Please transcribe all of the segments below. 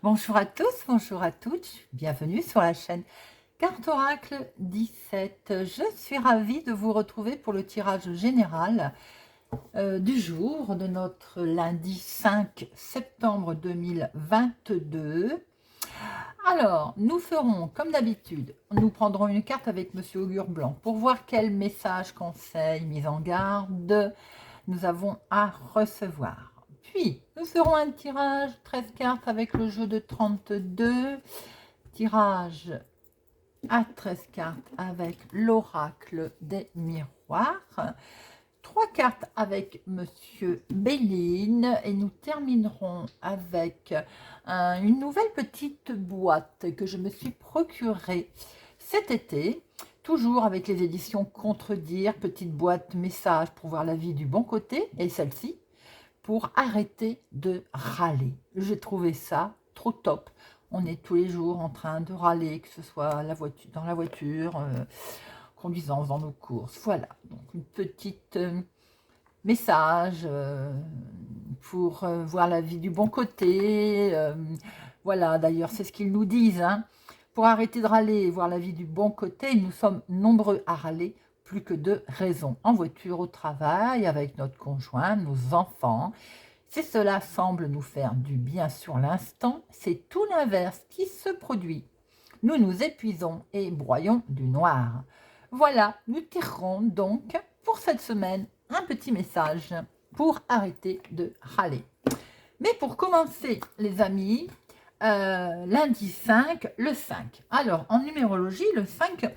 Bonjour à tous, bonjour à toutes, bienvenue sur la chaîne Carte Oracle 17. Je suis ravie de vous retrouver pour le tirage général du jour de notre lundi 5 septembre 2022. Alors, nous ferons comme d'habitude, nous prendrons une carte avec Monsieur Augure Blanc pour voir quel message, conseil, mise en garde nous avons à recevoir. Puis, nous ferons un tirage 13 cartes avec le jeu de 32, tirage à 13 cartes avec l'oracle des miroirs, 3 cartes avec Monsieur Béline et nous terminerons avec une nouvelle petite boîte que je me suis procurée cet été, toujours avec les éditions Contredire, petite boîte message pour voir la vie du bon côté, et celle-ci pour arrêter de râler. J'ai trouvé ça trop top. On est tous les jours en train de râler, que ce soit dans la voiture, conduisant, dans nos courses. Voilà, donc une petite message pour voir la vie du bon côté. Voilà, d'ailleurs, c'est ce qu'ils nous disent. Hein. Pour arrêter de râler et voir la vie du bon côté, nous sommes nombreux à râler, plus que de raison. En voiture, au travail, avec notre conjoint, nos enfants. Si cela semble nous faire du bien sur l'instant, c'est tout l'inverse qui se produit. Nous nous épuisons et broyons du noir. Voilà, nous tirerons donc pour cette semaine un petit message pour arrêter de râler. Mais pour commencer, les amis, lundi 5, le 5. Alors, en numérologie, le 5,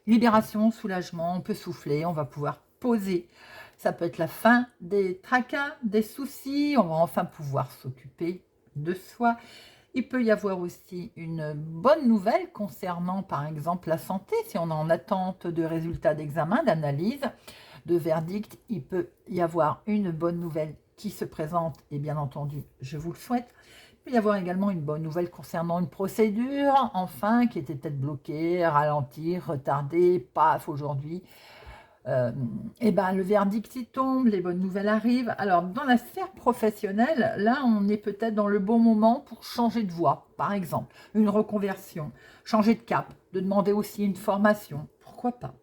libération, soulagement, on peut souffler, on va pouvoir poser. Ça peut être la fin des tracas, des soucis, on va enfin pouvoir s'occuper de soi. Il peut y avoir aussi une bonne nouvelle concernant, par exemple, la santé. Si on est en attente de résultats d'examen, d'analyse, de verdict, il peut y avoir une bonne nouvelle qui se présente, et bien entendu, je vous le souhaite. Il peut y avoir également une bonne nouvelle concernant une procédure, enfin, qui était peut-être bloquée, ralentie, retardée, paf, aujourd'hui. Et ben le verdict y tombe, les bonnes nouvelles arrivent. Alors dans la sphère professionnelle, là on est peut-être dans le bon moment pour changer de voie, par exemple, une reconversion, changer de cap, de demander aussi une formation, pourquoi pas.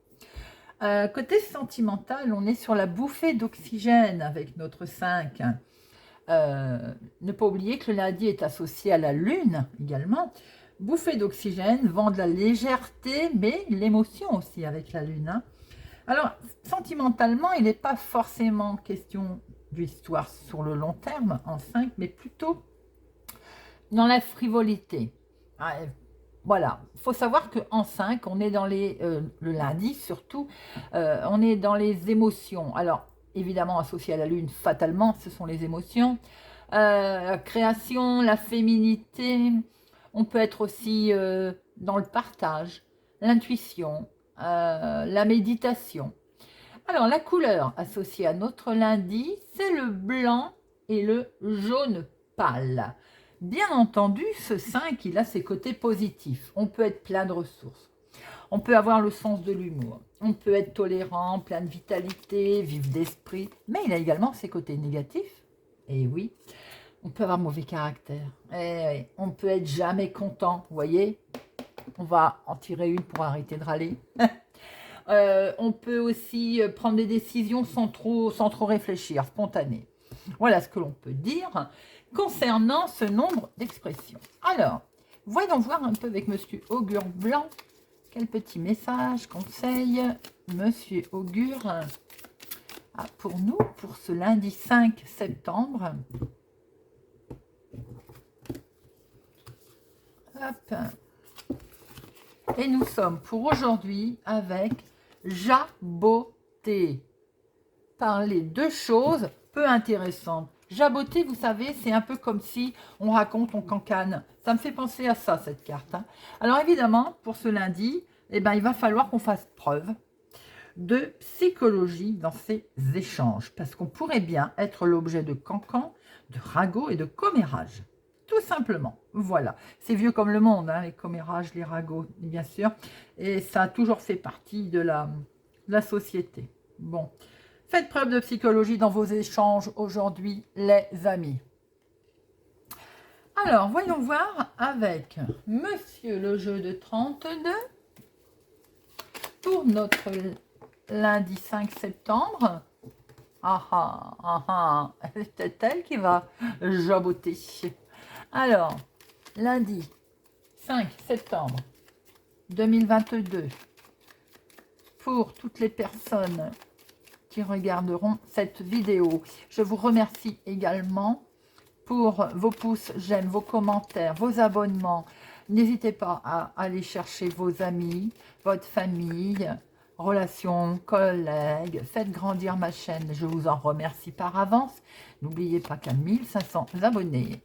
Côté sentimental, on est sur la bouffée d'oxygène avec notre 5. Ne pas oublier que le lundi est associé à la lune également. Bouffée d'oxygène, vent de la légèreté, mais l'émotion aussi avec la lune. Hein. Alors, sentimentalement, il n'est pas forcément question d'histoire sur le long terme, en 5, mais plutôt dans la frivolité. Voilà, il faut savoir qu'en 5, on est dans le lundi surtout, on est dans les émotions. Alors, évidemment, associé à la lune, fatalement, ce sont les émotions. La création, la féminité, on peut être aussi dans le partage, l'intuition, la méditation. Alors, la couleur associée à notre lundi, c'est le blanc et le jaune pâle. Bien entendu, ce 5, il a ses côtés positifs. On peut être plein de ressources. On peut avoir le sens de l'humour. On peut être tolérant, plein de vitalité, vif d'esprit. Mais il a également ses côtés négatifs. Et oui, on peut avoir mauvais caractère. Et on peut être jamais content. Vous voyez, on va en tirer une pour arrêter de râler. On peut aussi prendre des décisions sans trop réfléchir, spontanées. Voilà ce que l'on peut dire concernant ce nombre d'expressions. Alors, voyons voir un peu avec Monsieur Augure Blanc quel petit message, conseil Monsieur Augure a pour nous pour ce lundi 5 septembre. Hop. Et nous sommes pour aujourd'hui avec jaboter. Parler de choses peu intéressantes. Jaboter, vous savez, c'est un peu comme si on raconte, on cancane. Ça me fait penser à ça, cette carte. Hein. Alors évidemment, pour ce lundi, eh ben, il va falloir qu'on fasse preuve de psychologie dans ces échanges. Parce qu'on pourrait bien être l'objet de cancans, de ragots et de commérages. Tout simplement. Voilà. C'est vieux comme le monde, hein, les commérages, les ragots, bien sûr. Et ça a toujours fait partie de la société. Bon. Faites preuve de psychologie dans vos échanges aujourd'hui, les amis. Alors, voyons voir avec Monsieur le jeu de 32 pour notre lundi 5 septembre. Ah ah, ah ah, c'est peut-être elle qui va jaboter. Alors, lundi 5 septembre 2022, pour toutes les personnes qui regarderont cette vidéo, je vous remercie également pour vos pouces, j'aime, vos commentaires, vos abonnements. N'hésitez pas à aller chercher vos amis, votre famille, relations, collègues. Faites grandir ma chaîne, je vous en remercie par avance. N'oubliez pas qu'à 1500 abonnés,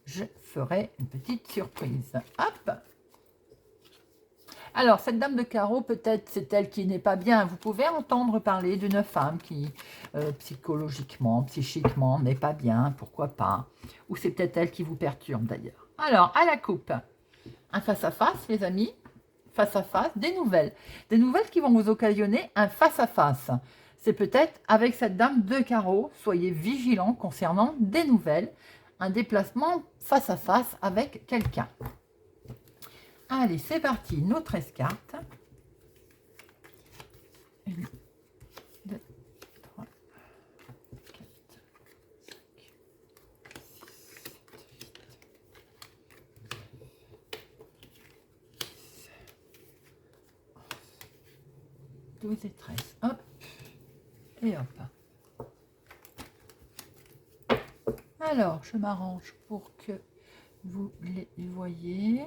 je ferai une petite surprise. Hop! Alors, cette dame de carreau, peut-être c'est elle qui n'est pas bien. Vous pouvez entendre parler d'une femme qui, psychologiquement, psychiquement, n'est pas bien, pourquoi pas. Ou c'est peut-être elle qui vous perturbe d'ailleurs. Alors, à la coupe, un face-à-face, les amis. Face-à-face, des nouvelles. Des nouvelles qui vont vous occasionner un face-à-face. C'est peut-être avec cette dame de carreau. Soyez vigilants concernant des nouvelles. Un déplacement face-à-face avec quelqu'un. Allez, c'est parti, nos 13 cartes. 1, 2, 3, 4, 5, 6, 12 et 13. Hop, et hop. Alors, je m'arrange pour que vous les voyez.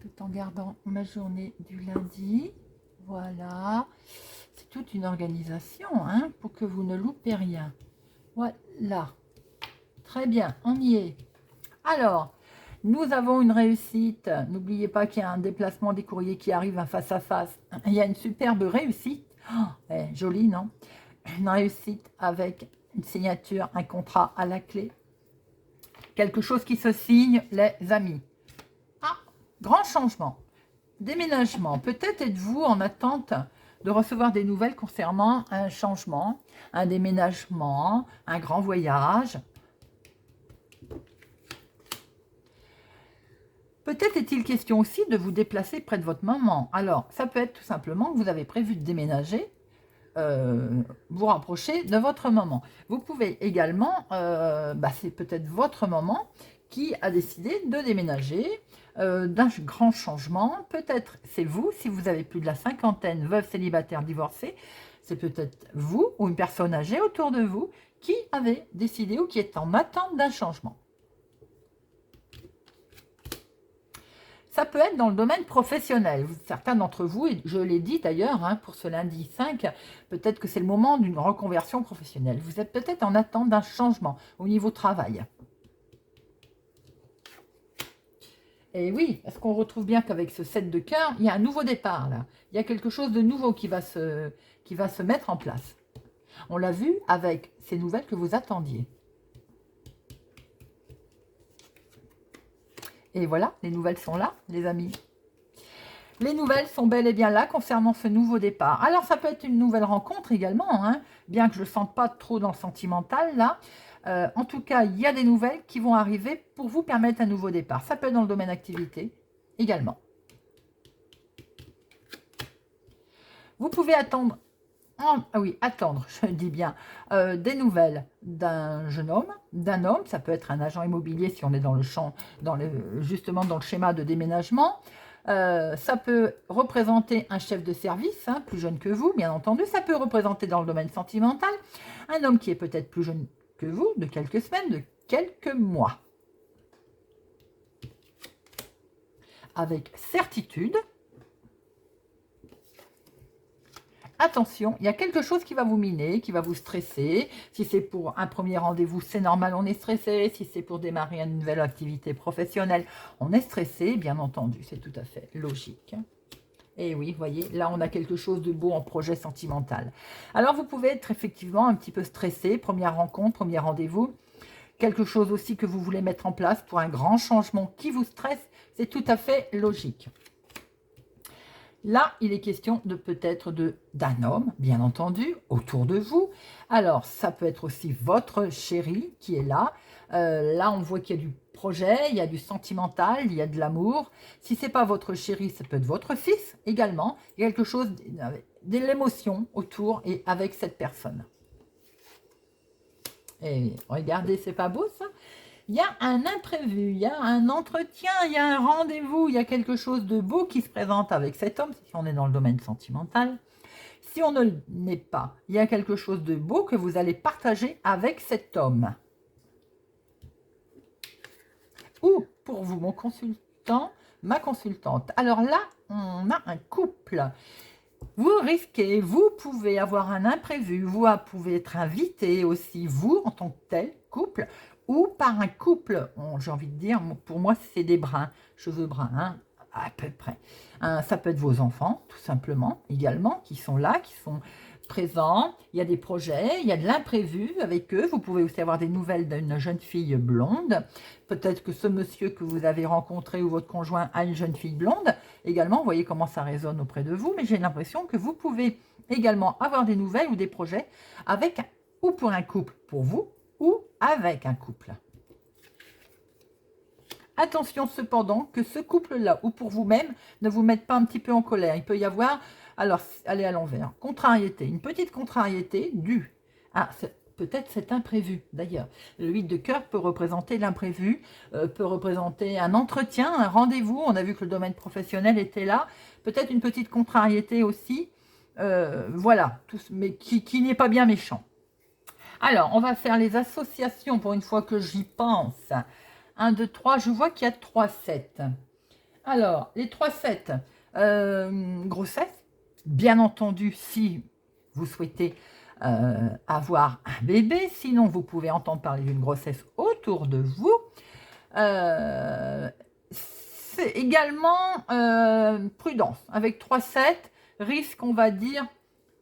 Tout en gardant ma journée du lundi. Voilà. C'est toute une organisation hein, pour que vous ne loupez rien. Voilà. Très bien, on y est. Alors, nous avons une réussite. N'oubliez pas qu'il y a un déplacement des courriers qui arrive un face à face. Il y a une superbe réussite. Oh, jolie, non? Une réussite avec une signature, un contrat à la clé. Quelque chose qui se signe, les amis. Grand changement, déménagement. Peut-être êtes-vous en attente de recevoir des nouvelles concernant un changement, un déménagement, un grand voyage. Peut-être est-il question aussi de vous déplacer près de votre maman. Alors, ça peut être tout simplement que vous avez prévu de déménager, vous rapprocher de votre maman. Vous pouvez également, c'est peut-être votre maman qui a décidé de déménager, d'un grand changement. Peut-être c'est vous, si vous avez plus de la cinquantaine, veuve, célibataire, divorcé, c'est peut-être vous ou une personne âgée autour de vous qui avez décidé ou qui est en attente d'un changement. Ça peut être dans le domaine professionnel. Certains d'entre vous, et je l'ai dit d'ailleurs, hein, pour ce lundi 5, peut-être que c'est le moment d'une reconversion professionnelle. Vous êtes peut-être en attente d'un changement au niveau travail. Et oui, parce qu'on retrouve bien qu'avec ce 7 de cœur, il y a un nouveau départ là. Il y a quelque chose de nouveau qui va se mettre en place. On l'a vu avec ces nouvelles que vous attendiez. Et voilà, les nouvelles sont là, les amis. Les nouvelles sont bel et bien là concernant ce nouveau départ. Alors, ça peut être une nouvelle rencontre également, hein, bien que je ne le sente pas trop dans le sentimental, là. En tout cas, il y a des nouvelles qui vont arriver pour vous permettre un nouveau départ. Ça peut être dans le domaine activité également. Vous pouvez attendre, attendre, je dis bien, des nouvelles d'un jeune homme, d'un homme. Ça peut être un agent immobilier si on est dans le champ, justement dans le schéma de déménagement. Ça peut représenter un chef de service, hein, plus jeune que vous, bien entendu. Ça peut représenter dans le domaine sentimental un homme qui est peut-être plus jeune que vous, de quelques semaines, de quelques mois. Avec certitude, attention, il y a quelque chose qui va vous miner, qui va vous stresser. Si c'est pour un premier rendez-vous, c'est normal, on est stressé. Si c'est pour démarrer une nouvelle activité professionnelle, on est stressé, bien entendu, c'est tout à fait logique. Et oui, vous voyez, là, on a quelque chose de beau en projet sentimental. Alors, vous pouvez être effectivement un petit peu stressé, première rencontre, premier rendez-vous. Quelque chose aussi que vous voulez mettre en place pour un grand changement qui vous stresse, c'est tout à fait logique. Là, il est question de peut-être d'un homme, bien entendu, autour de vous. Alors, ça peut être aussi votre chéri qui est là. Là, on voit qu'il y a du projets, il y a du sentimental, il y a de l'amour. Si ce n'est pas votre chéri, ça peut être votre fils également. Il y a quelque chose de l'émotion autour et avec cette personne. Et regardez, c'est pas beau ça? Il y a un imprévu, il y a un entretien, il y a un rendez-vous, il y a quelque chose de beau qui se présente avec cet homme, si on est dans le domaine sentimental. Si on ne l'est pas, il y a quelque chose de beau que vous allez partager avec cet homme. Ou pour vous, mon consultant, ma consultante. Alors là, on a un couple. Vous risquez, vous pouvez avoir un imprévu, vous pouvez être invité aussi, vous, en tant que tel, couple, ou par un couple, j'ai envie de dire, pour moi, c'est des bruns, cheveux bruns, hein, à peu près. Ça peut être vos enfants, tout simplement, également, qui sont là, qui sont présents. Il y a des projets, il y a de l'imprévu avec eux. Vous pouvez aussi avoir des nouvelles d'une jeune fille blonde. Peut-être que ce monsieur que vous avez rencontré ou votre conjoint a une jeune fille blonde. Également, vous voyez comment ça résonne auprès de vous, mais j'ai l'impression que vous pouvez également avoir des nouvelles ou des projets avec ou pour un couple, pour vous, ou avec un couple. Attention cependant que ce couple-là, ou pour vous-même, ne vous mette pas un petit peu en colère. Il peut y avoir, alors, allez à l'envers, contrariété, une petite contrariété due à peut-être cet imprévu. D'ailleurs, le 8 de cœur peut représenter l'imprévu, peut représenter un entretien, un rendez-vous. On a vu que le domaine professionnel était là. Peut-être une petite contrariété aussi. Voilà, mais qui n'est pas bien méchant. Alors, on va faire les associations pour une fois que j'y pense. 1, 2, 3, je vois qu'il y a 3 7. Alors, les 3 7, grossesse, bien entendu, si vous souhaitez avoir un bébé, sinon vous pouvez entendre parler d'une grossesse autour de vous. C'est également prudence, avec 3 7, risque, on va dire,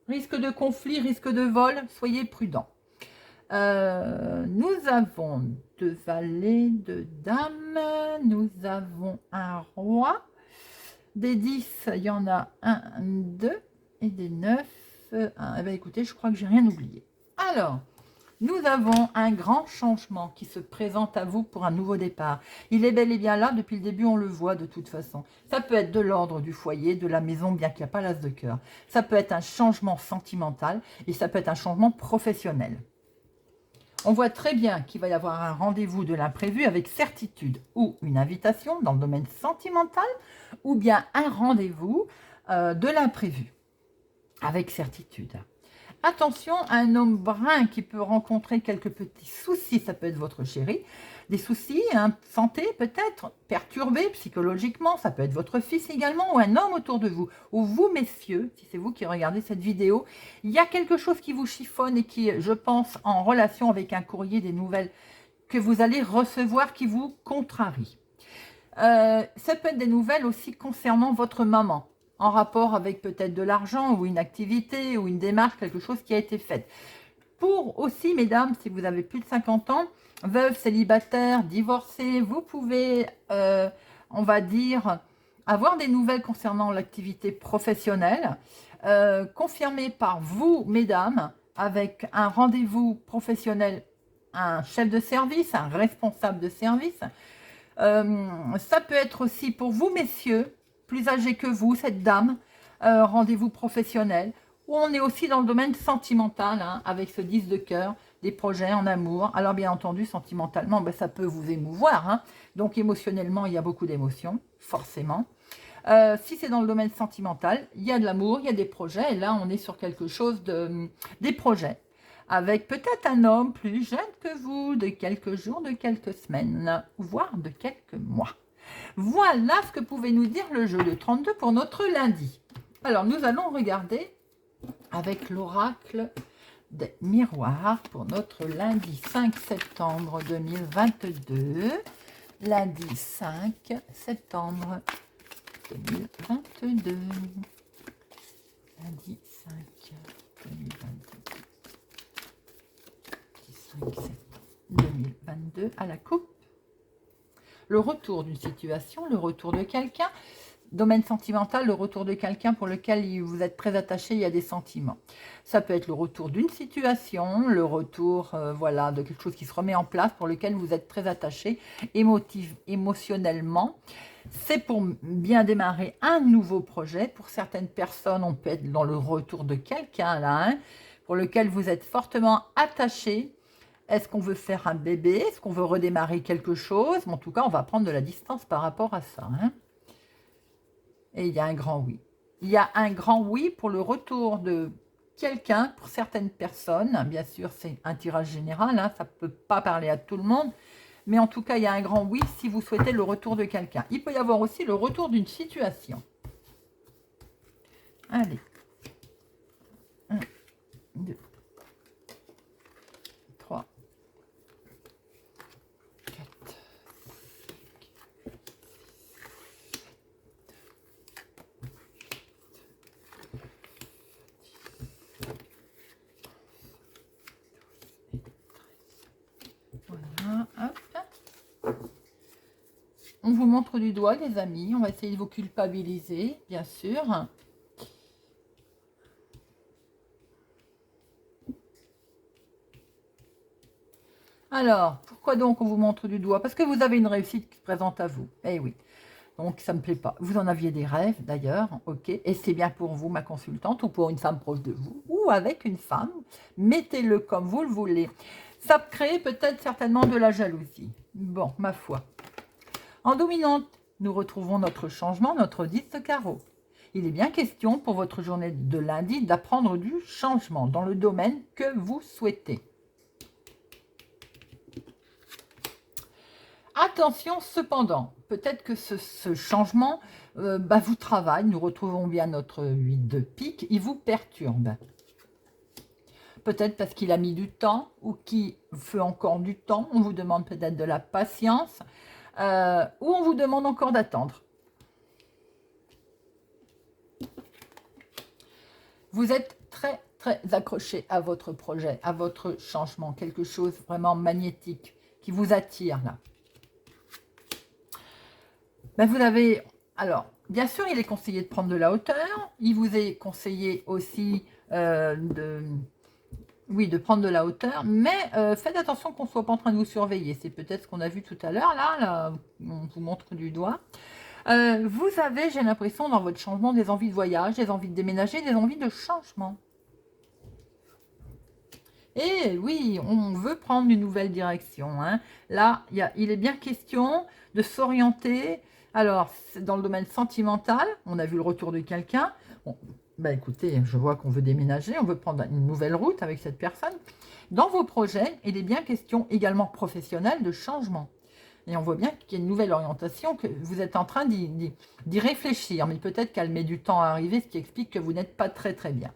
risque de conflit, risque de vol, soyez prudents. Nous avons 2 valets, 2 dames, nous avons un roi, des 10, il y en a 1, 2, et des 9, 1. Eh bien, écoutez, je crois que j'ai rien oublié. Alors, nous avons un grand changement qui se présente à vous pour un nouveau départ. Il est bel et bien là, depuis le début, on le voit de toute façon. Ça peut être de l'ordre du foyer, de la maison, bien qu'il n'y a pas l'as de cœur. Ça peut être un changement sentimental et ça peut être un changement professionnel. On voit très bien qu'il va y avoir un rendez-vous de l'imprévu avec certitude ou une invitation dans le domaine sentimental ou bien un rendez-vous de l'imprévu avec certitude. Attention à un homme brun qui peut rencontrer quelques petits soucis, ça peut être votre chéri, des soucis, santé peut-être, perturbé psychologiquement, ça peut être votre fils également, ou un homme autour de vous, ou vous messieurs, si c'est vous qui regardez cette vidéo, il y a quelque chose qui vous chiffonne et qui, je pense, en relation avec un courrier, des nouvelles que vous allez recevoir qui vous contrarient. Ça peut être des nouvelles aussi concernant votre maman, en rapport avec peut-être de l'argent ou une activité ou une démarche, quelque chose qui a été faite. Pour aussi, mesdames, si vous avez plus de 50 ans, veuve, célibataire, divorcé, vous pouvez, on va dire, avoir des nouvelles concernant l'activité professionnelle, confirmées par vous, mesdames, avec un rendez-vous professionnel, un chef de service, un responsable de service. Ça peut être aussi pour vous, messieurs, plus âgés que vous, cette dame, rendez-vous professionnel, où on est aussi dans le domaine sentimental, hein, avec ce 10 de cœur, des projets en amour. Alors bien entendu, sentimentalement, ben, ça peut vous émouvoir, hein. Donc émotionnellement, il y a beaucoup d'émotions, forcément. Si c'est dans le domaine sentimental, il y a de l'amour, il y a des projets, et là on est sur quelque chose des projets, avec peut-être un homme plus jeune que vous, de quelques jours, de quelques semaines, voire de quelques mois. Voilà ce que pouvait nous dire le jeu de 32 pour notre lundi. Alors, nous allons regarder avec l'oracle des miroirs pour notre lundi 5 septembre 2022. Lundi 5 septembre 2022. Lundi 5 2022. 5 septembre 2022 à la coupe. Le retour d'une situation, le retour de quelqu'un. domaine sentimental, le retour de quelqu'un pour lequel vous êtes très attaché, il y a des sentiments. Ça peut être le retour d'une situation, le retour voilà, de quelque chose qui se remet en place pour lequel vous êtes très attaché émotionnellement. C'est pour bien démarrer un nouveau projet. Pour certaines personnes, on peut être dans le retour de quelqu'un là, hein, pour lequel vous êtes fortement attaché. Est-ce qu'on veut faire un bébé? Est-ce qu'on veut redémarrer quelque chose? En tout cas, on va prendre de la distance par rapport à ça. Hein. Et il y a un grand oui. Il y a un grand oui pour le retour de quelqu'un, pour certaines personnes. Bien sûr, c'est un tirage général, hein, ça ne peut pas parler à tout le monde. Mais en tout cas, il y a un grand oui si vous souhaitez le retour de quelqu'un. Il peut y avoir aussi le retour d'une situation. Allez. 1, 2, 3, 4, 5, voilà, hop. On vous montre du doigt, les amis. On va essayer de vous culpabiliser, bien sûr. Alors, pourquoi donc on vous montre du doigt? Parce que vous avez une réussite qui se présente à vous. Eh oui. Donc, ça ne me plaît pas. Vous en aviez des rêves, d'ailleurs, ok. Et c'est bien pour vous, ma consultante, ou pour une femme proche de vous, ou avec une femme. Mettez-le comme vous le voulez. Ça crée peut-être certainement de la jalousie. Bon, ma foi. En dominante, nous retrouvons notre changement, notre 10 de carreau. Il est bien question pour votre journée de lundi d'apprendre du changement dans le domaine que vous souhaitez. Attention cependant, peut-être que ce changement vous travaille, nous retrouvons bien notre 8 de pique, il vous perturbe. Peut-être parce qu'il a mis du temps ou qu'il fait encore du temps, on vous demande peut-être de la patience ou on vous demande encore d'attendre. Vous êtes très accroché à votre projet, à votre changement, quelque chose vraiment magnétique qui vous attire là. Vous avez, alors, bien sûr, il est conseillé de prendre de la hauteur. Il vous est conseillé aussi de prendre de la hauteur. Mais faites attention qu'on ne soit pas en train de vous surveiller. C'est peut-être ce qu'on a vu tout à l'heure. Là, on vous montre du doigt. Vous avez, j'ai l'impression, dans votre changement, des envies de voyage, des envies de déménager, des envies de changement. Et oui, on veut prendre une nouvelle direction. Hein. Là, il est bien question de s'orienter. Alors, dans le domaine sentimental, on a vu le retour de quelqu'un. Bon, écoutez, je vois qu'on veut déménager, on veut prendre une nouvelle route avec cette personne. Dans vos projets, il est bien question également professionnelle de changement. Et on voit bien qu'il y a une nouvelle orientation, que vous êtes en train d'y réfléchir. Mais peut-être qu'elle met du temps à arriver, ce qui explique que vous n'êtes pas très bien.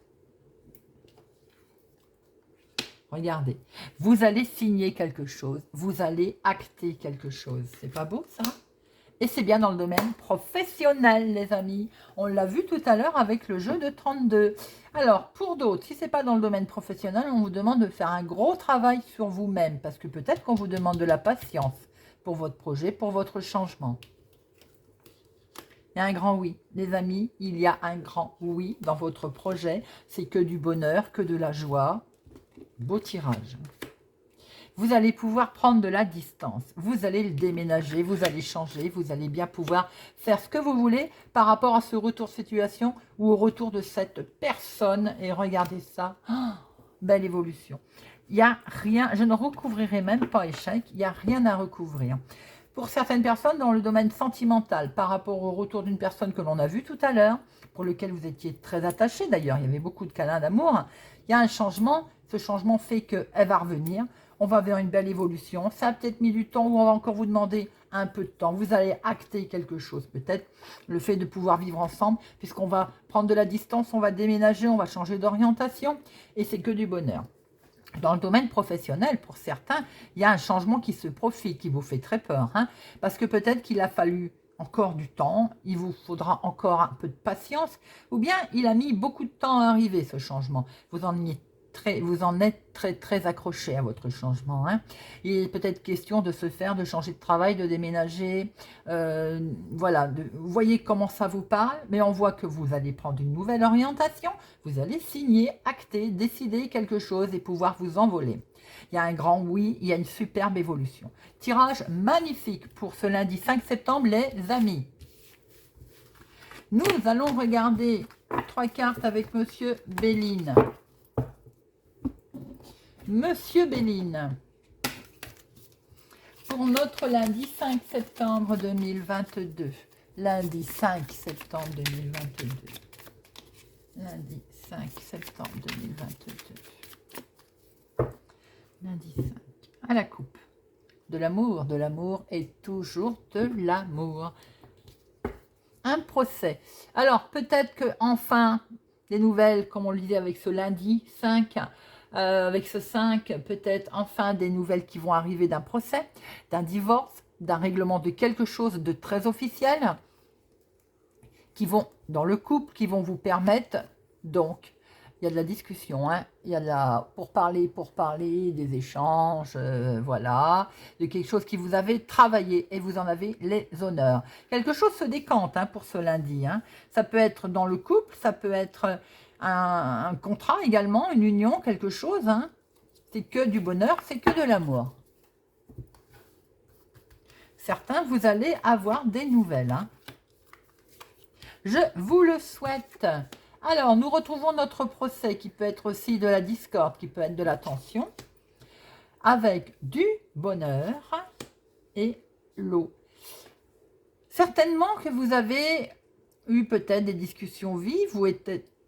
Regardez, vous allez signer quelque chose, vous allez acter quelque chose. C'est pas beau ça? Et c'est bien dans le domaine professionnel, les amis. On l'a vu tout à l'heure avec le jeu de 32. Alors, pour d'autres, si ce n'est pas dans le domaine professionnel, on vous demande de faire un gros travail sur vous-même, parce que peut-être qu'on vous demande de la patience pour votre projet, pour votre changement. Il y a un grand oui, les amis, il y a un grand oui dans votre projet. C'est que du bonheur, que de la joie. Beau tirage. Vous allez pouvoir prendre de la distance. Vous allez le déménager, vous allez changer, vous allez bien pouvoir faire ce que vous voulez par rapport à ce retour de situation ou au retour de cette personne. Et regardez ça, belle évolution. Il n'y a rien, je ne recouvrirai même pas échec, il n'y a rien à recouvrir. Pour certaines personnes dans le domaine sentimental, par rapport au retour d'une personne que l'on a vue tout à l'heure, pour lequel vous étiez très attaché d'ailleurs, il y avait beaucoup de câlins d'amour, il y a un changement, ce changement fait qu'elle va revenir, on va vers une belle évolution, ça a peut-être mis du temps, ou on va encore vous demander un peu de temps, vous allez acter quelque chose, peut-être le fait de pouvoir vivre ensemble, puisqu'on va prendre de la distance, on va déménager, on va changer d'orientation, et c'est que du bonheur. Dans le domaine professionnel, pour certains, il y a un changement qui se profile, qui vous fait très peur. Hein, parce que peut-être qu'il a fallu encore du temps, il vous faudra encore un peu de patience, ou bien il a mis beaucoup de temps à arriver, ce changement. Vous en êtes vous en êtes très accroché à votre changement. Hein. Il est peut-être question de se faire, de changer de travail, de déménager. Voilà, vous voyez comment ça vous parle, mais on voit que vous allez prendre une nouvelle orientation. Vous allez signer, acter, décider quelque chose et pouvoir vous envoler. Il y a un grand oui, il y a une superbe évolution. Tirage magnifique pour ce lundi 5 septembre, les amis. Nous allons regarder 3 cartes avec Monsieur Béline. Monsieur Béline, pour notre lundi 5 septembre 2022. Lundi 5 septembre 2022. Lundi 5 septembre 2022. Lundi 5. À la coupe. De l'amour et toujours de l'amour. Un procès. Alors, peut-être que enfin des nouvelles, comme on le disait avec ce lundi 5, avec ce 5, peut-être enfin des nouvelles qui vont arriver d'un procès, d'un divorce, d'un règlement de quelque chose de très officiel, qui vont, dans le couple, qui vont vous permettre, donc, il y a de la discussion, hein, il y a de la, pour parler, des échanges, voilà, de quelque chose qui vous avez travaillé et vous en avez les honneurs. Quelque chose se décante hein, pour ce lundi. Hein. Ça peut être dans le couple, ça peut être un contrat également, une union, quelque chose. Hein. C'est que du bonheur, c'est que de l'amour. Certains, vous allez avoir des nouvelles. Hein. Je vous le souhaite. Alors, nous retrouvons notre procès qui peut être aussi de la discorde, qui peut être de la tension, avec du bonheur et l'eau. Certainement que vous avez eu peut-être des discussions vives, ou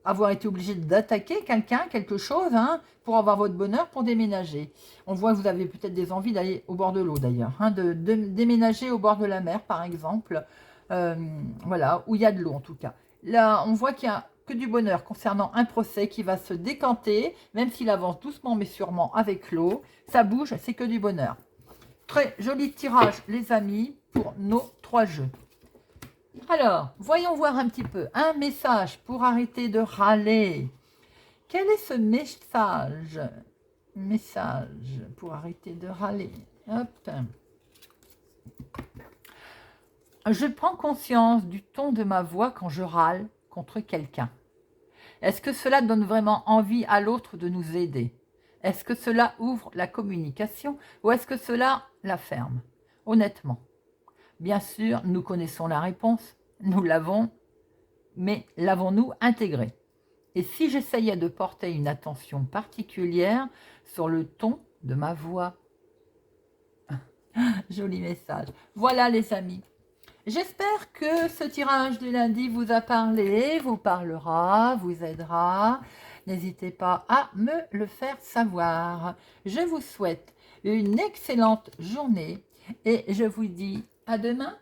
avoir été obligé d'attaquer quelqu'un, quelque chose, hein, pour avoir votre bonheur, pour déménager. On voit que vous avez peut-être des envies d'aller au bord de l'eau d'ailleurs, hein, de déménager au bord de la mer par exemple, voilà, où il y a de l'eau en tout cas. Là, on voit qu'il y a que du bonheur concernant un procès qui va se décanter, même s'il avance doucement mais sûrement avec l'eau. Ça bouge, c'est que du bonheur. Très joli tirage, les amis, pour nos 3 jeux. Alors, voyons voir un petit peu. Un message pour arrêter de râler. Quel est ce message? Message pour arrêter de râler. Hop. Je prends conscience du ton de ma voix quand je râle contre quelqu'un. Est-ce que cela donne vraiment envie à l'autre de nous aider? Est-ce que cela ouvre la communication ou est-ce que cela la ferme? Honnêtement, bien sûr, nous connaissons la réponse, nous l'avons, mais l'avons-nous intégrée? Et si j'essayais de porter une attention particulière sur le ton de ma voix? Joli message. Voilà les amis. J'espère que ce tirage du lundi vous a parlé, vous parlera, vous aidera. N'hésitez pas à me le faire savoir. Je vous souhaite une excellente journée et je vous dis à demain.